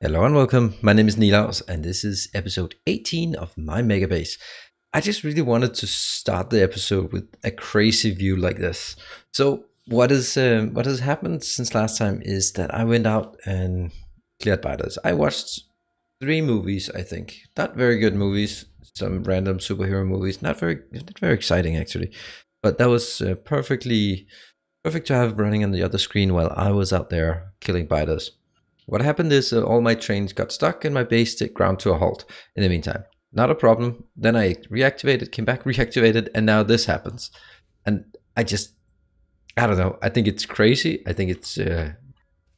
Hello and welcome. My name is Nilaus and this is episode 18 of my Megabase. I just really wanted to start the episode with a crazy view like this. So what has happened since last time is that I went out and cleared biters. I watched 3 movies, I think. Not very good movies, some random superhero movies, not very exciting actually. But that was perfect to have running on the other screen while I was out there killing biters. What happened is all my trains got stuck and my base ground to a halt in the meantime. Not a problem. Then I reactivated, came back, reactivated, and now this happens. And I don't know. I think it's crazy. I think it's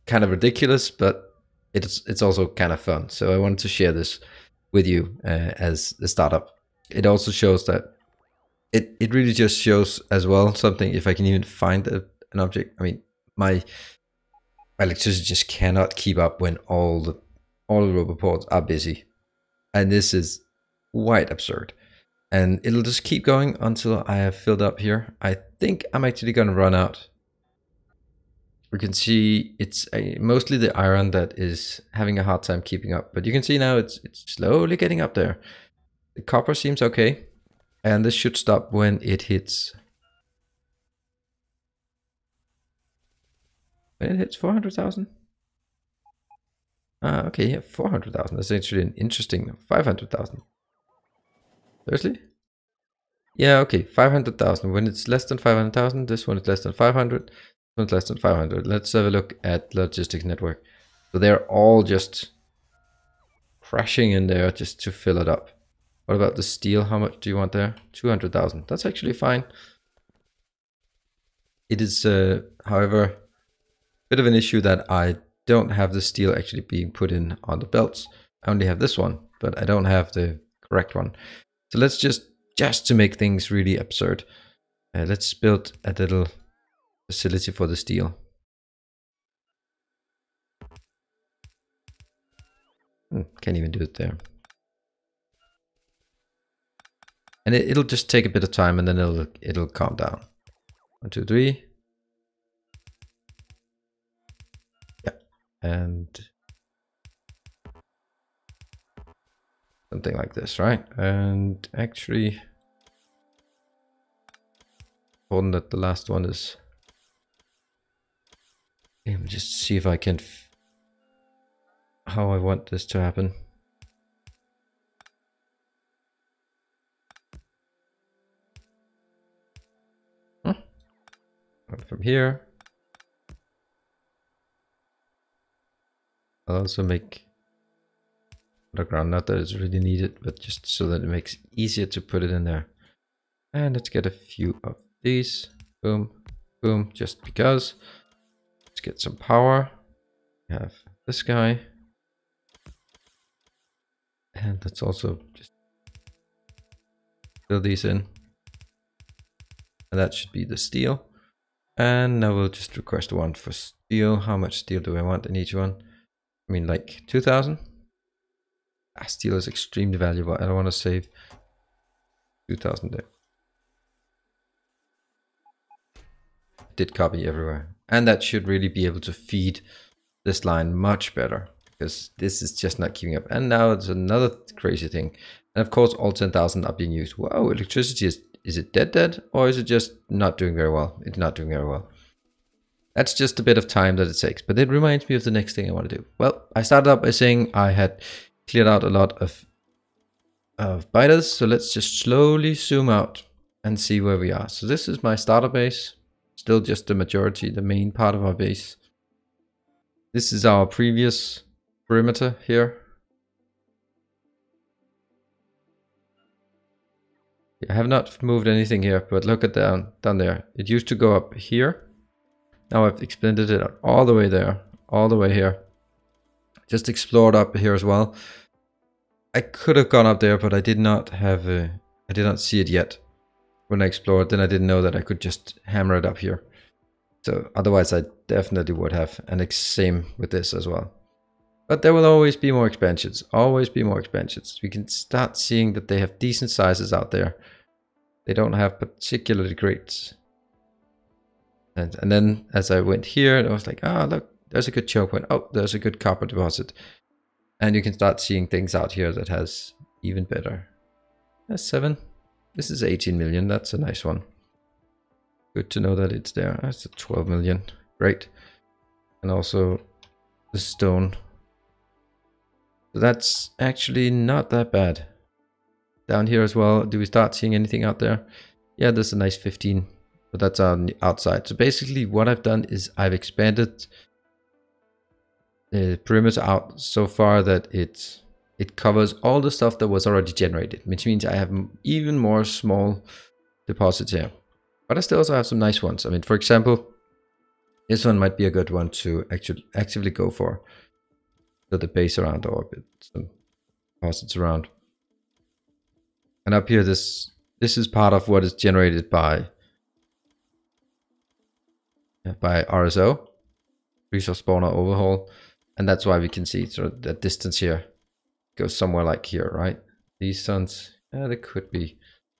kind of ridiculous, but it's also kind of fun. So I wanted to share this with you as the startup. It also shows that it really just shows as well something, if I can even find an object. I mean, my electricity just cannot keep up when all the Robo Ports are busy, and this is quite absurd. And it'll just keep going until I have filled up here. I think I'm actually gonna run out. We can see it's mostly the iron that is having a hard time keeping up, but you can see now it's slowly getting up there. The copper seems okay, and this should stop when it hits. When it hits 400,000. Okay, yeah, 400,000. That's actually an interesting 500,000. Seriously? Yeah, okay, 500,000. When it's less than 500,000, this one is less than 500. This one's less than 500. Let's have a look at logistics network. So they're all just crashing in there just to fill it up. What about the steel? How much do you want there? 200,000. That's actually fine. It is, however, bit of an issue that I don't have the steel actually being put in on the belts. I only have this one, but I don't have the correct one. So let's just to make things really absurd, let's build a little facility for the steel. Can't even do it there. And it'll just take a bit of time, and then it'll calm down. 1, 2, 3. And something like this, right? And actually, important that the last one is. Let me just see if I can how I want this to happen. From here. I'll also make underground, not that it's really needed, but just so that it makes it easier to put it in there. And let's get a few of these. Boom, boom, just because. Let's get some power. We have this guy. And let's also just fill these in. And that should be the steel. And now we'll just request one for steel. How much steel do I want in each one? I mean, like 2,000. Steel is extremely valuable. I don't want to save 2,000 there. Did copy everywhere, and that should really be able to feed this line much better, because this is just not keeping up. And now it's another crazy thing. And of course, all 10,000 are being used. Wow, electricity is it dead, or is it just not doing very well? It's not doing very well. That's just a bit of time that it takes, but it reminds me of the next thing I want to do. Well, I started out by saying I had cleared out a lot of biters, so let's just slowly zoom out and see where we are. So this is my starter base, still just the majority, the main part of our base. This is our previous perimeter here. I have not moved anything here, but look at down there. It used to go up here. Now I've extended it all the way there, all the way here. Just explored up here as well. I could have gone up there, but I did not have I did not see it yet. When I explored, then I didn't know that I could just hammer it up here. So otherwise I definitely would have, and same with this as well. But there will always be more expansions, always be more expansions. We can start seeing that they have decent sizes out there. They don't have particularly great. And then as I went here, I was like, ah, look, there's a good choke point. Oh, there's a good copper deposit. And you can start seeing things out here that has even better. That's 7. This is 18 million. That's a nice one. Good to know that it's there. That's a 12 million. Great. And also the stone. So that's actually not that bad. Down here as well, do we start seeing anything out there? Yeah, there's a nice 15, but that's on the outside. So basically what I've done is I've expanded the perimeter out so far that it covers all the stuff that was already generated, which means I have even more small deposits here. But I still also have some nice ones. I mean, for example, this one might be a good one to actually actively go for. So the base around, or a bit some deposits around. And up here, this is part of what is generated by RSO, resource spawner overhaul, and that's why we can see sort of the distance here goes somewhere like here, right? These suns, they could be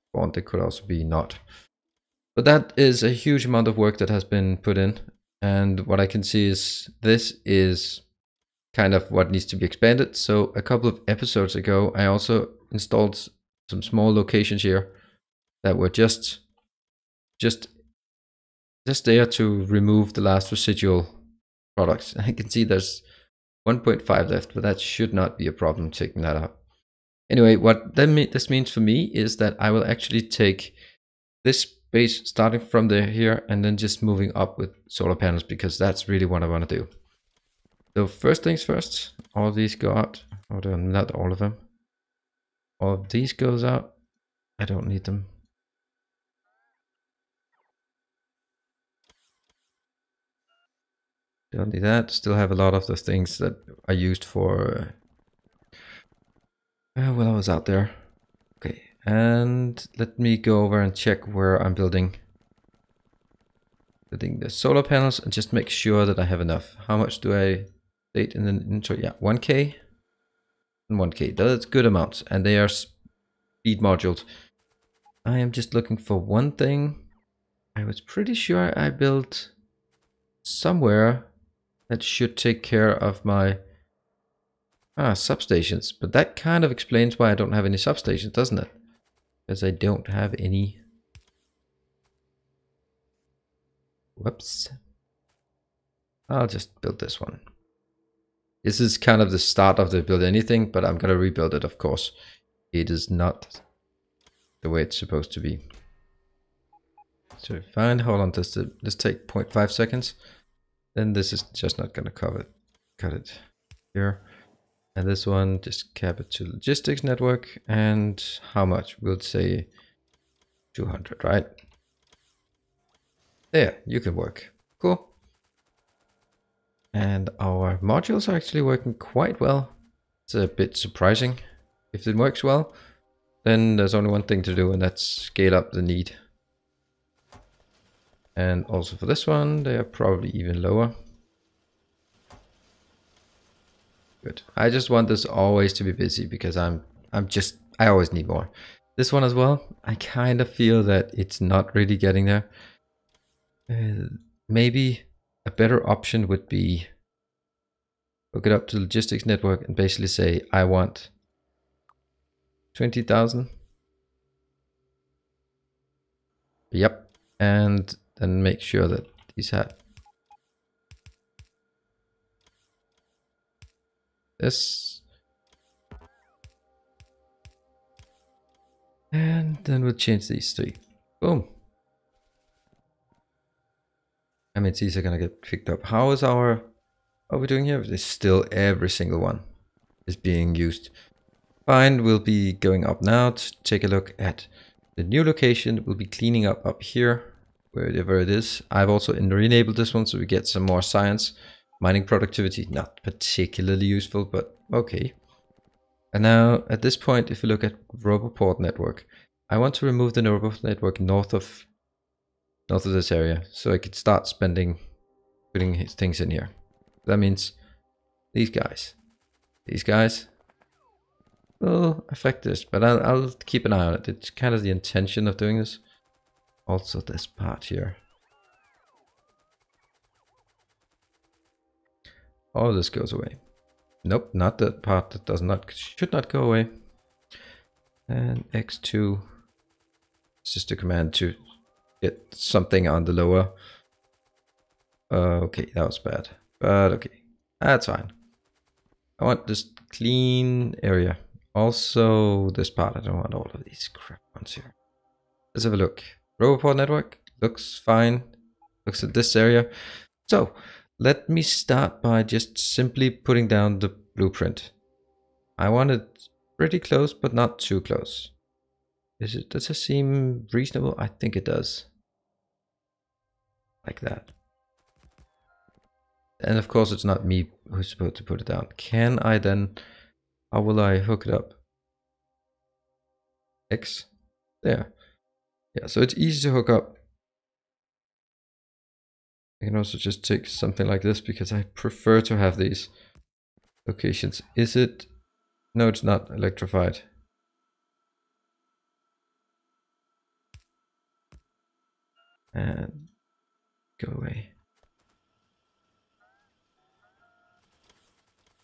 spawned, they could also be not. But that is a huge amount of work that has been put in, and what I can see is this is kind of what needs to be expanded. So a couple of episodes ago, I also installed some small locations here that were just there to remove the last residual products. I can see there's 1.5 left, but that should not be a problem taking that out. Anyway, what this means for me is that I will actually take this base starting from here and then just moving up with solar panels, because that's really what I want to do. So first things first, all of these go out. Hold on, not all of them. All of these goes out. I don't need them. Don't need that. Still have a lot of the things that I used for when I was out there. Okay, and let me go over and check where I'm building the solar panels and just make sure that I have enough. How much do I state in the intro? Yeah, 1K and 1K. That's good amounts, and they are speed modules. I am just looking for one thing. I was pretty sure I built somewhere that should take care of my substations, but that kind of explains why I don't have any substations, doesn't it? Because I don't have any. Whoops. I'll just build this one. This is kind of the start of the build anything, but I'm gonna rebuild it, of course. It is not the way it's supposed to be. So fine, hold on, let's take 0.5 seconds. Then this is just not gonna cut it here. And this one, just cap it to logistics network. And how much? We'll say 200, right? There, you can work. Cool. And our modules are actually working quite well. It's a bit surprising. If it works well, then there's only one thing to do, and that's scale up the need. And also for this one, they are probably even lower. Good. I just want this always to be busy because I always need more. This one as well, I kind of feel that it's not really getting there. Maybe a better option would be hook it up to logistics network and basically say I want 20,000. Yep, and then make sure that these have this, and then we'll change these 3. Boom. MSixteens are gonna get picked up. How is what are we doing here? It's still every single one is being used. Fine, we'll be going up now to take a look at the new location. We'll be cleaning up here, wherever it is. I've also enabled this one so we get some more science. Mining productivity, not particularly useful, but okay. And now at this point, if you look at Robo Port network, I want to remove the Robo network north of this area, so I could start putting things in here. That means these guys will affect this, but I'll keep an eye on it. It's kind of the intention of doing this. Also this part here. All of this goes away. Nope, not the part that should not go away. And X2 is just a command to get something on the lower. Okay, that was bad, but okay, that's fine. I want this clean area. Also, this part, I don't want all of these crap ones here. Let's have a look. Robo Port network looks fine. Looks at this area. So let me start by just simply putting down the blueprint. I want it pretty close, but not too close. Does it seem reasonable? I think it does. Like that. And of course it's not me who's supposed to put it down. Can I then, how will I hook it up? X, there. Yeah, so it's easy to hook up. I can also just take something like this because I prefer to have these locations. Is it? No, it's not electrified. And go away.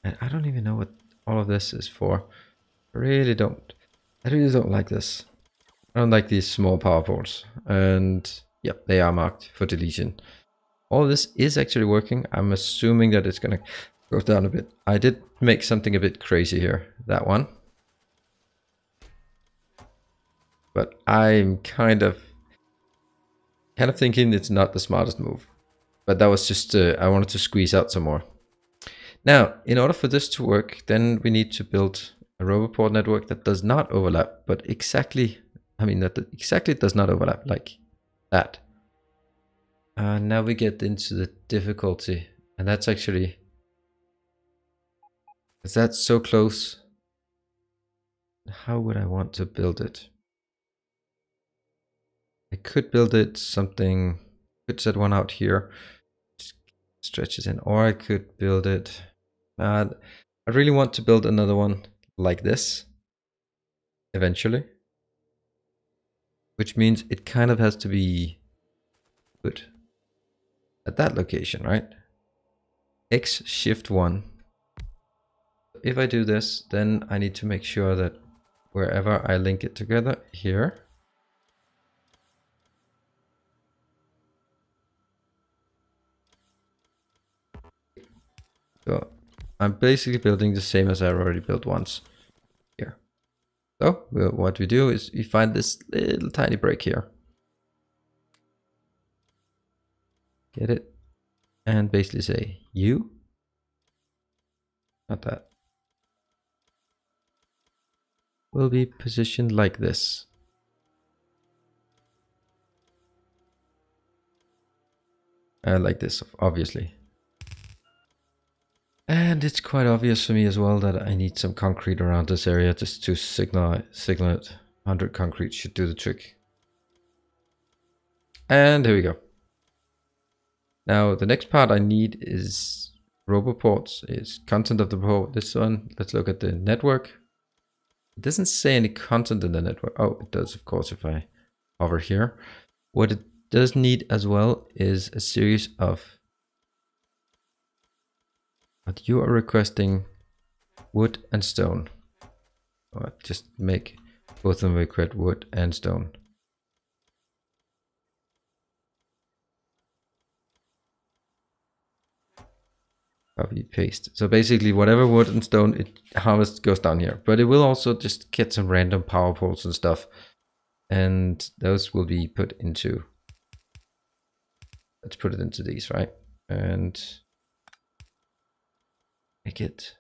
And I don't even know what all of this is for. I really don't like this. I don't like these small power ports. And yep, they are marked for deletion. All this is actually working. I'm assuming that it's gonna go down a bit. I did make something a bit crazy here. That one. But I'm kind of thinking it's not the smartest move. But that was just, I wanted to squeeze out some more. Now, in order for this to work, then we need to build a Robo Port network that does not overlap, but exactly, that exactly does not overlap, like that. Now we get into the difficulty, and that's actually, is that so close? How would I want to build it? I could build it something, could set one out here, stretches in, or I could build it. I really want to build another one like this eventually, which means it kind of has to be good at that location, right? X shift 1. If I do this, then I need to make sure that wherever I link it together here, so I'm basically building the same as I already built once here. So what we do is we find this little tiny break here. Get it? And basically say you, not that, will be positioned like this. Like this, obviously. And it's quite obvious for me as well that I need some concrete around this area just to signal it. 100 concrete should do the trick. And here we go. Now the next part I need is Robo Ports, is content of the port. This one, let's look at the network. It doesn't say any content in the network. Oh, it does, of course, if I hover here. What it does need as well is a series of what you are requesting, wood and stone. Just make both of them request wood and stone. Copy paste. So basically whatever wood and stone it harvests goes down here, but it will also just get some random power poles and stuff, and those will be put into, let's put it into these, right? And make it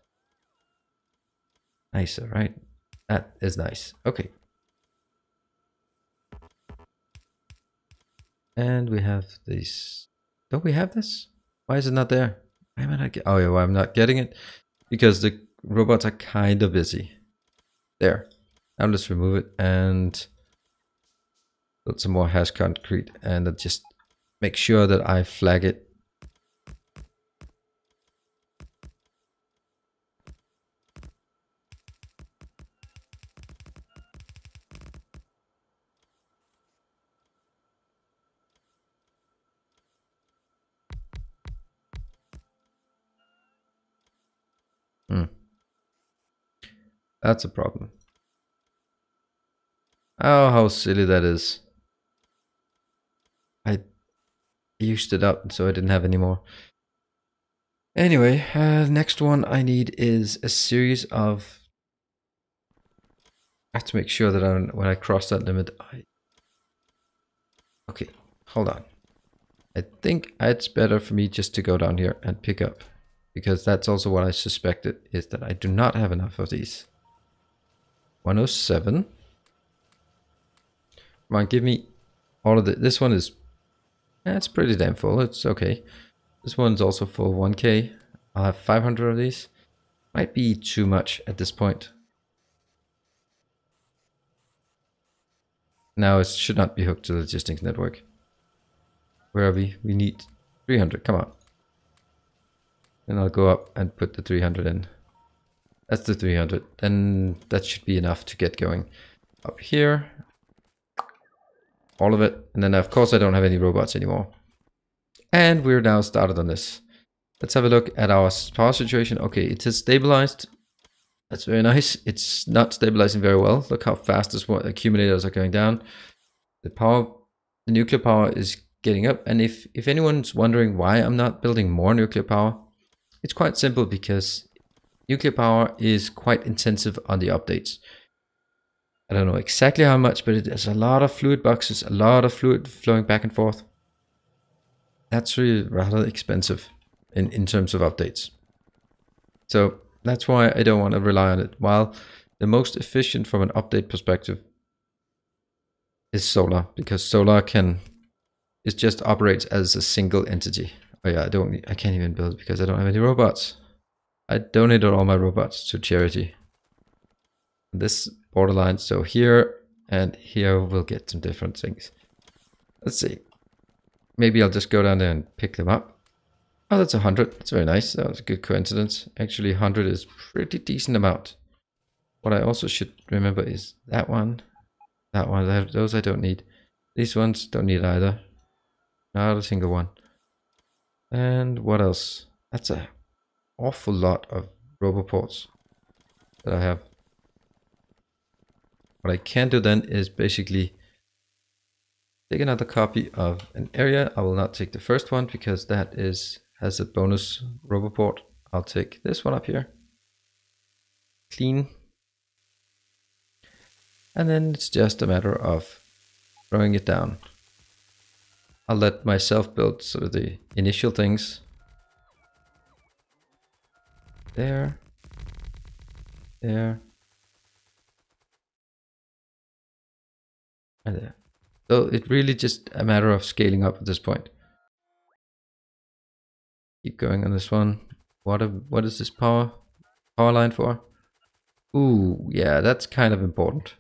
nicer, right? That is nice. Okay. And we have these. Don't we have this? Why is it not there? Why am I not getting? Oh yeah, well, I'm not getting it because the robots are kind of busy. There. Now let's remove it and build some more hash concrete, and then just make sure that I flag it. That's a problem. Oh, how silly that is. I used it up, so I didn't have any more. Anyway, next one I need is a series of... I have to make sure that when I cross that limit, Okay, hold on. I think it's better for me just to go down here and pick up. Because that's also what I suspected, is that I do not have enough of these. 107. Come on, give me all of this one is... it's pretty damn full, it's okay. This one's also full, 1k. I'll have 500 of these. Might be too much at this point. Now it should not be hooked to the logistics network. Where are we? We need 300, come on. Then I'll go up and put the 300 in. That's the 300. Then that should be enough to get going. Up here. All of it. And then of course I don't have any robots anymore. And we're now started on this. Let's have a look at our power situation. Okay, it has stabilized. That's very nice. It's not stabilizing very well. Look how fast this accumulators are going down. The nuclear power is getting up. And if anyone's wondering why I'm not building more nuclear power, it's quite simple because nuclear power is quite intensive on the updates. I don't know exactly how much, but there's a lot of fluid boxes, a lot of fluid flowing back and forth. That's really rather expensive in terms of updates. So that's why I don't want to rely on it. While the most efficient from an update perspective is solar, because solar it just operates as a single entity. Oh yeah, I can't even build because I don't have any robots. I donated all my robots to charity. This borderline, so here and here we'll get some different things. Let's see. Maybe I'll just go down there and pick them up. Oh, that's 100. That's very nice. That was a good coincidence. Actually, 100 is pretty decent amount. What I also should remember is that one. That one. Those I don't need. These ones don't need either. Not a single one. And what else? That's an awful lot of Robo Ports that I have. What I can do then is basically take another copy of an area. I will not take the first one because that has a bonus Robo Port. I'll take this one up here. Clean. And then it's just a matter of throwing it down. I'll let myself build sort of the initial things. There. There. And there. So it's really just a matter of scaling up at this point. Keep going on this one. What is this power line for? Ooh, yeah, that's kind of important.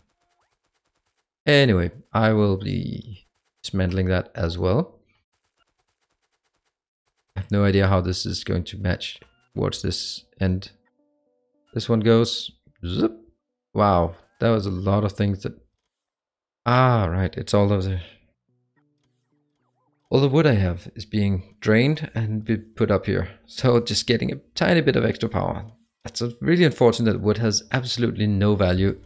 Anyway, I will be dismantling that as well. I have no idea how this is going to match towards this end. This one goes. Zip. Wow, that was a lot of things that... Ah, right, it's all of the wood I have is being drained and be put up here. So just getting a tiny bit of extra power. That's really unfortunate that wood has absolutely no value.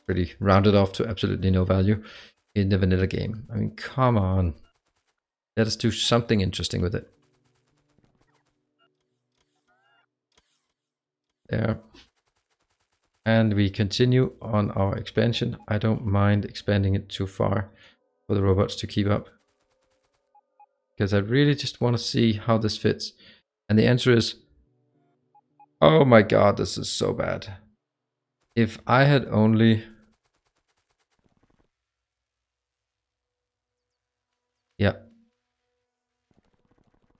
Pretty rounded off to absolutely no value in the vanilla game. I mean, come on. Let us do something interesting with it. There. And we continue on our expansion. I don't mind expanding it too far for the robots to keep up. Because I really just want to see how this fits. And the answer is, oh my god, this is so bad. If I had only... Yeah.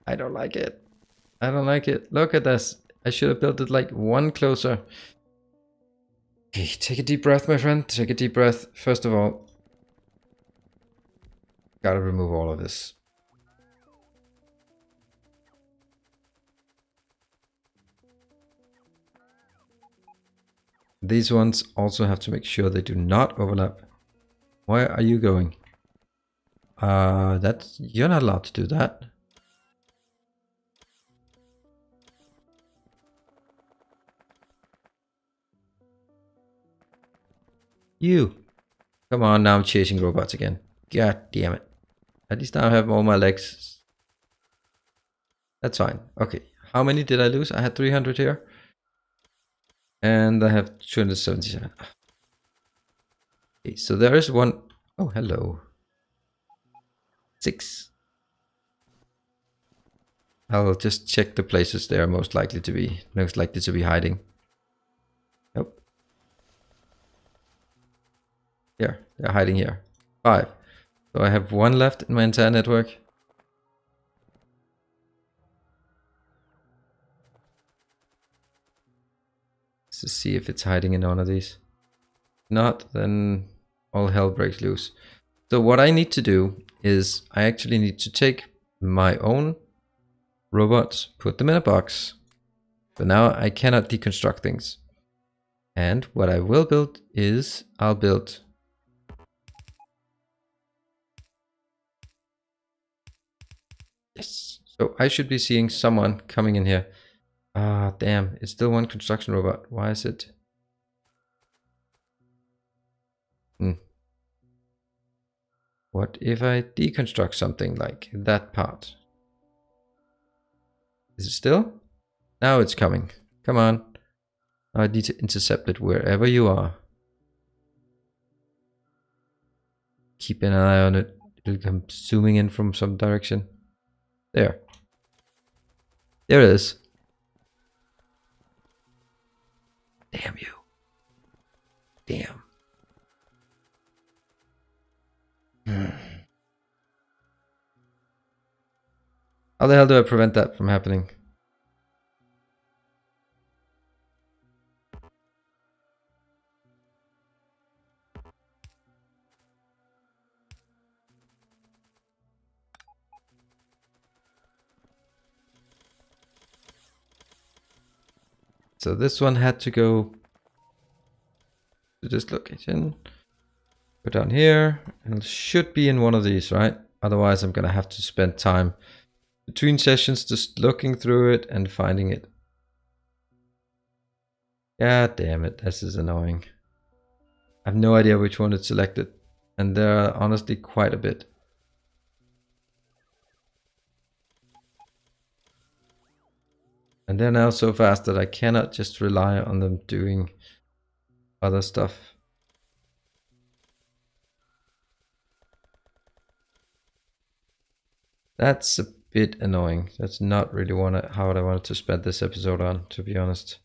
I don't like it. I don't like it. Look at this. I should have built it like one closer. Okay, take a deep breath, my friend. Take a deep breath. First of all, gotta remove all of this. These ones also have to make sure they do not overlap. Where are you going? You're not allowed to do that. You. Come on, now I'm chasing robots again. God damn it. At least now I have all my legs. That's fine. Okay. How many did I lose? I had 300 here. And I have 277. Okay, so there is one. Oh, hello. 6. I'll just check the places they are most likely to be hiding. Nope. Here, they're hiding here. 5. So I have 1 left in my entire network. Let's just see if it's hiding in one of these. Not, then all hell breaks loose. So what I need to do is I actually need to take my own robots, put them in a box. So now I cannot deconstruct things. And what I will build is I'll build yes. So I should be seeing someone coming in here. Ah, damn, it's still one construction robot. Why is it? What if I deconstruct something like that part? Is it still? Now it's coming. Come on. I need to intercept it wherever you are. Keep an eye on it. It'll come zooming in from some direction. There. There it is. Damn you. Damn. How the hell do I prevent that from happening? So this one had to go to this location. Go down here, and it should be in one of these, right? Otherwise, I'm gonna have to spend time between sessions just looking through it and finding it. God damn it, this is annoying. I have no idea which one it's selected, and there are honestly quite a bit. And they're now so fast that I cannot just rely on them doing other stuff. That's a bit annoying. That's not really how I wanted to spend this episode on, to be honest.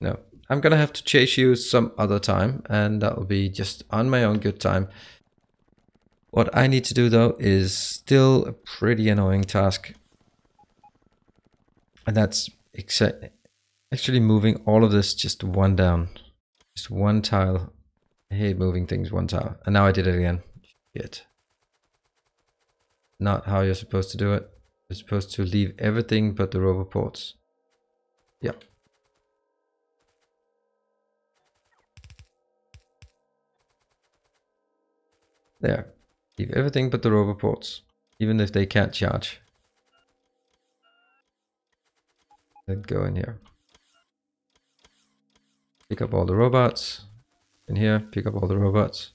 No, I'm gonna have to chase you some other time, and that will be just on my own good time. What I need to do though is still a pretty annoying task. And that's actually moving all of this just one down. Just one tile. I hate moving things one tile. And now I did it again. Shit. Not how you're supposed to do it. You're supposed to leave everything but the Robo Ports. Yep. There. Leave everything but the Robo Ports. Even if they can't charge. Then go in here. Pick up all the robots. In here, pick up all the robots.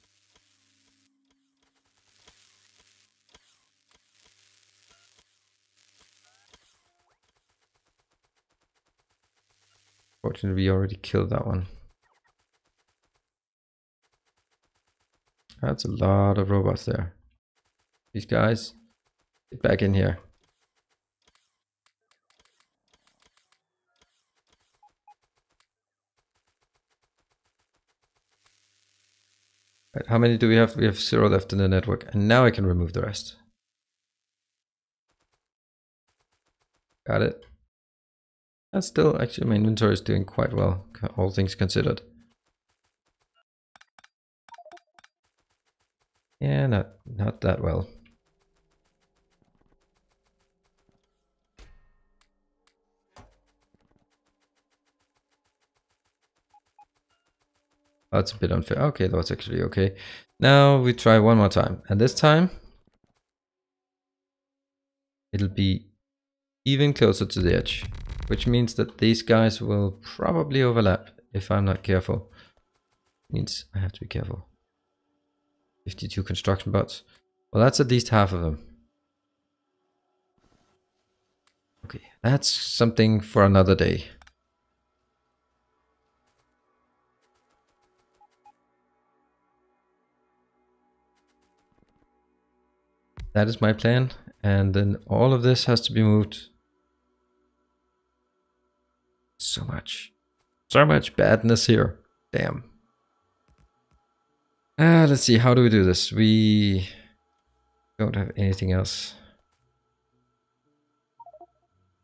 Fortunately, we already killed that one. That's a lot of robots there. These guys, get back in here. Right, how many do we have? We have 0 left in the network, and now I can remove the rest. Got it. And still, actually, my inventory is doing quite well, all things considered. Yeah, not that well. That's a bit unfair. Okay, that's actually okay. Now we try one more time. And this time, it'll be even closer to the edge. Which means that these guys will probably overlap if I'm not careful. Means I have to be careful. 52 construction bots. Well, that's at least half of them. Okay, that's something for another day. That is my plan. And then all of this has to be moved. So much badness here. Damn. Let's see, how do we do this? We don't have anything else.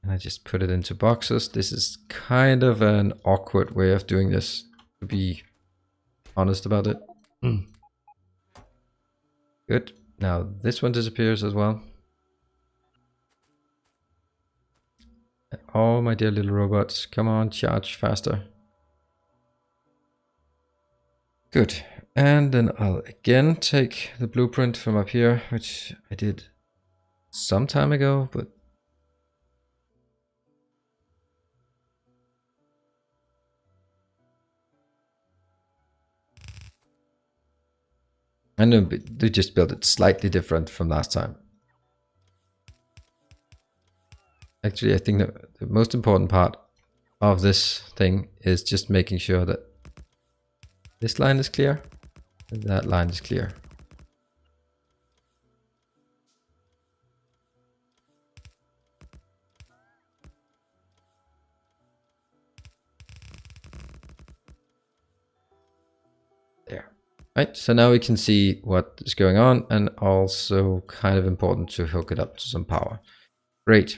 And I just put it into boxes. This is kind of an awkward way of doing this, to be honest about it. Good. Now this one disappears as well. Oh, my dear little robots, come on, charge faster. Good. And then I'll again take the blueprint from up here, which I did some time ago, but I know they just built it slightly different from last time. Actually, I think the most important part of this thing is just making sure that this line is clear and that line is clear. There. Right, so now we can see what is going on, and also kind of important to hook it up to some power. Great.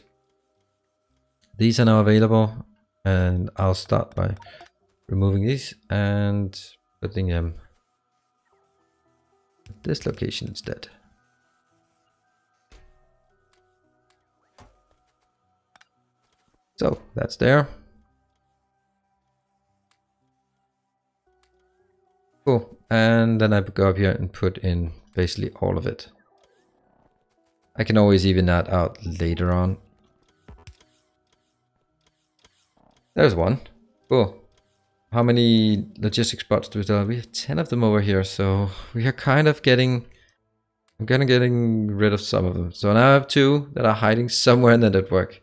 These are now available, and I'll start by removing these and putting them at this location instead. So that's there. Cool. And then I go up here and put in basically all of it. I can always even that out later on. There's one. Cool. How many logistics spots do we still have? We have 10 of them over here, so we are kind of getting... I'm kind of getting rid of some of them. So now I have 2 that are hiding somewhere in the network.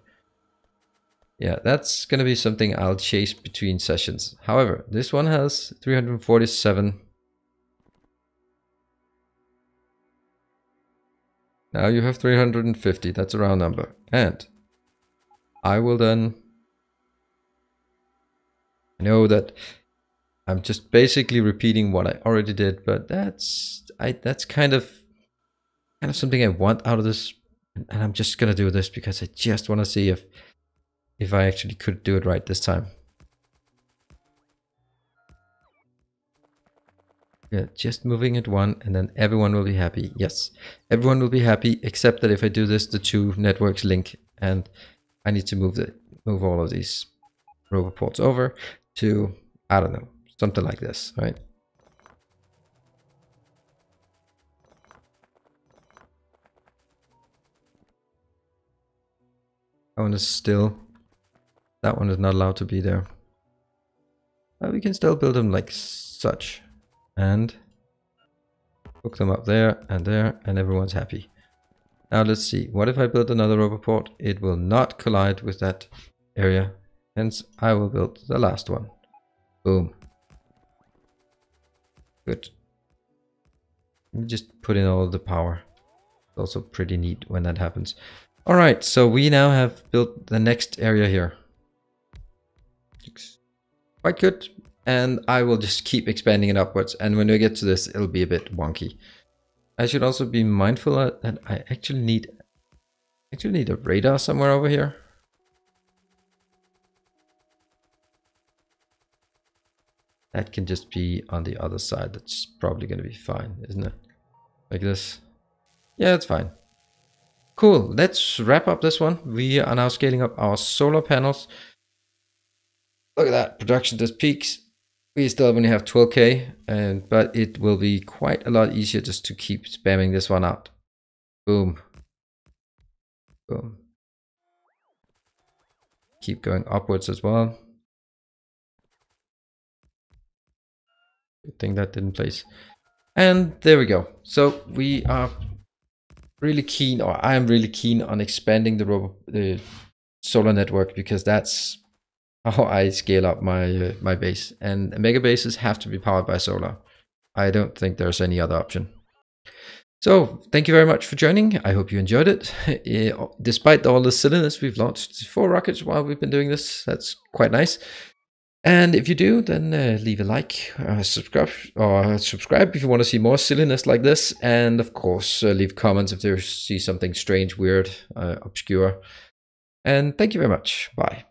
Yeah, that's going to be something I'll chase between sessions. However, this one has 347. Now you have 350. That's a round number. And I will then... I know that I'm just basically repeating what I already did, but that's kind of something I want out of this, and I'm just gonna do this because I just want to see if I actually could do it right this time. Yeah, just moving it one, and then everyone will be happy. Yes, everyone will be happy, except that if I do this, the 2 networks link, and I need to move all of these Robo Ports over to, I don't know, something like this, right? That one is still, that one is not allowed to be there. But we can still build them like such, and hook them up there, and everyone's happy. Now let's see, what if I build another Robo Port? It will not collide with that area. Hence, I will build the last one. Boom. Good. Let me just put in all the power. It's also pretty neat when that happens. All right, so we now have built the next area here. Quite good. And I will just keep expanding it upwards. And when we get to this, it'll be a bit wonky. I should also be mindful that I actually need a radar somewhere over here. That can just be on the other side. That's probably going to be fine, isn't it? Like this. Yeah, it's fine. Cool. Let's wrap up this one. We are now scaling up our solar panels. Look at that. Production just peaks. We still only have 12K, but it will be quite a lot easier just to keep spamming this one out. Boom. Boom. Keep going upwards as well. Good thing that didn't place. And there we go. So we are really keen, or I am really keen on expanding the solar network, because that's how I scale up my base. And megabases have to be powered by solar. I don't think there's any other option. So thank you very much for joining. I hope you enjoyed it. Despite all the silliness, we've launched 4 rockets while we've been doing this. That's quite nice. And if you do, then leave a like, subscribe if you want to see more silliness like this. And of course, leave comments if you see something strange, weird, obscure. And thank you very much. Bye.